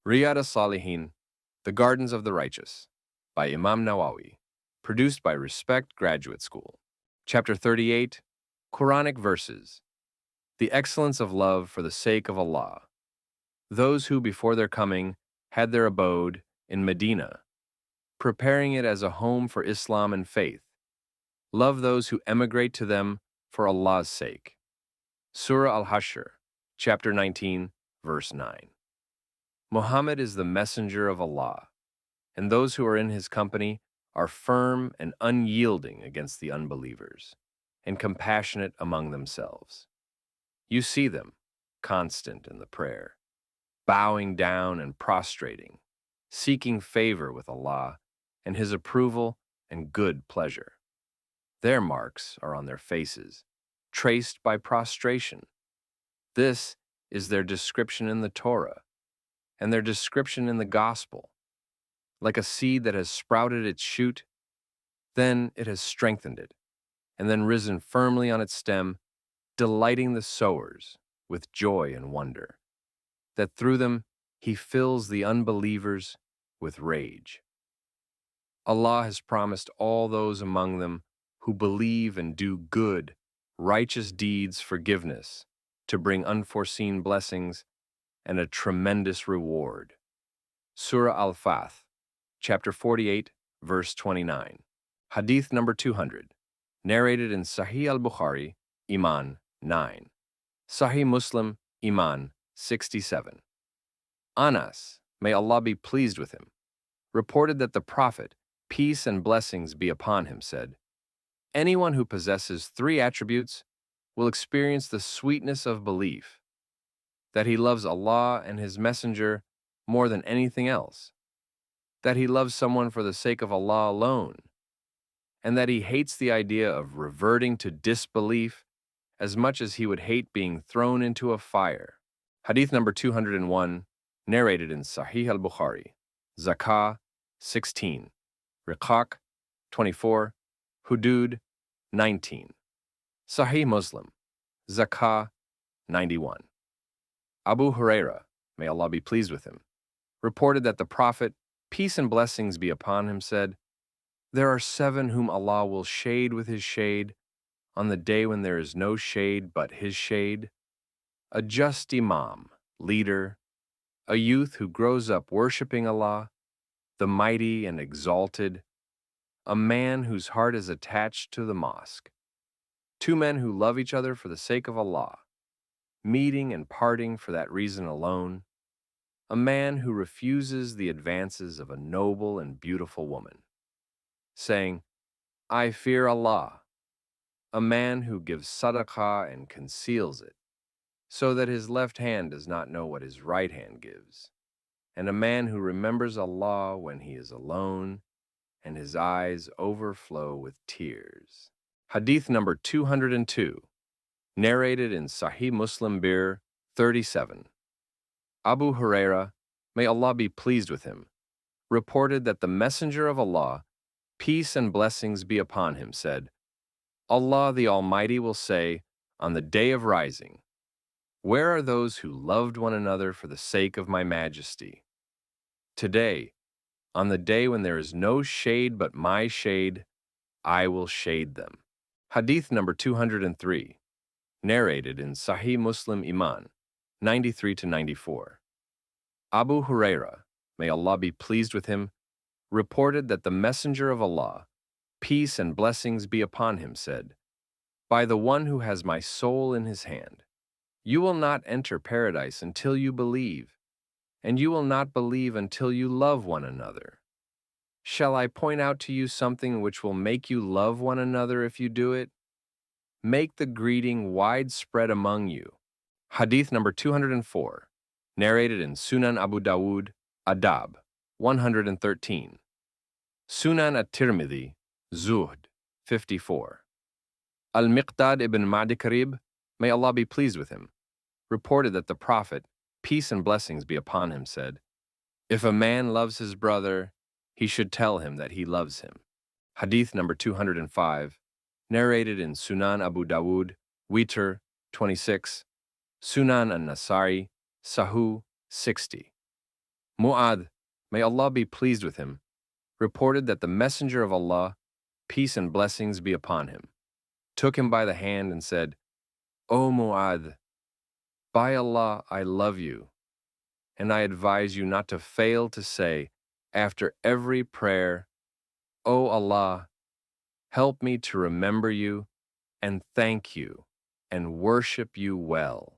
Riyad As-Salihin, The Gardens of the Righteous, by Imam Nawawi, produced by Respect Graduate School. Chapter 38, Quranic Verses, The Excellence of Love for the Sake of Allah. Those who before their coming had their abode in Medina, preparing it as a home for Islam and faith, love those who emigrate to them for Allah's sake. Surah Al-Hashr, Chapter 19, Verse 9. Muhammad is the messenger of Allah, and those who are in his company are firm and unyielding against the unbelievers, and compassionate among themselves. You see them, constant in the prayer, bowing down and prostrating, seeking favor with Allah and his approval and good pleasure. Their marks are on their faces, traced by prostration. This is their description in the Torah, and their description in the Gospel. Like a seed that has sprouted its shoot, then it has strengthened it, and then risen firmly on its stem, delighting the sowers with joy and wonder, that through them he fills the unbelievers with rage. Allah has promised all those among them who believe and do good, righteous deeds forgiveness, to bring unforeseen blessings and a tremendous reward. Surah Al-Fath, Chapter 48, Verse 29. Hadith number 200, narrated in Sahih al-Bukhari, Iman 9. Sahih Muslim, Iman 67. Anas, may Allah be pleased with him, reported that the Prophet, peace and blessings be upon him, said, "Anyone who possesses three attributes will experience the sweetness of belief, that he loves Allah and his Messenger more than anything else, that he loves someone for the sake of Allah alone, and that he hates the idea of reverting to disbelief as much as he would hate being thrown into a fire." Hadith number 201, narrated in Sahih al-Bukhari. Zakah 16, Riqaq 24, Hudud 19. Sahih Muslim, Zakah 91. Abu Huraira, may Allah be pleased with him, reported that the Prophet, peace and blessings be upon him, said, "There are 7 whom Allah will shade with his shade on the day when there is no shade but his shade: a just Imam, leader, a youth who grows up worshiping Allah, the mighty and exalted, a man whose heart is attached to the mosque, 2 men who love each other for the sake of Allah, meeting and parting for that reason alone, a man who refuses the advances of a noble and beautiful woman, saying, 'I fear Allah,' a man who gives sadaqah and conceals it, so that his left hand does not know what his right hand gives, and a man who remembers Allah when he is alone and his eyes overflow with tears." Hadith number 202, narrated in Sahih Muslim Bir 37. Abu Huraira, may Allah be pleased with him, reported that the Messenger of Allah, peace and blessings be upon him, said, "Allah the Almighty will say on the day of rising, 'Where are those who loved one another for the sake of my majesty?' Today, on the day when there is no shade but my shade, I will shade them." Hadith number 203, narrated in Sahih Muslim Iman 93 to 94. Abu Huraira, may Allah be pleased with him, reported that the Messenger of Allah, peace and blessings be upon him, said, "By the one who has my soul in his hand, you will not enter paradise until you believe, and you will not believe until you love one another. Shall I point out to you something which will make you love one another if you do it? Make the greeting widespread among you." Hadith number 204, narrated in Sunan Abu Dawud, Adab 113. Sunan at-Tirmidhi, Zuhd 54. Al-Miqdad ibn Ma'di Karib, may Allah be pleased with him, reported that the Prophet, peace and blessings be upon him, said, "If a man loves his brother, he should tell him that he loves him." Hadith number 205, narrated in Sunan Abu Dawud, Witr 26, Sunan an-Nasai, Sahu 60. Mu'adh, may Allah be pleased with him, reported that the Messenger of Allah, peace and blessings be upon him, took him by the hand and said, O Mu'adh, by Allah I love you, and I advise you not to fail to say, after every prayer, O Allah, help me to remember you and thank you and worship you well.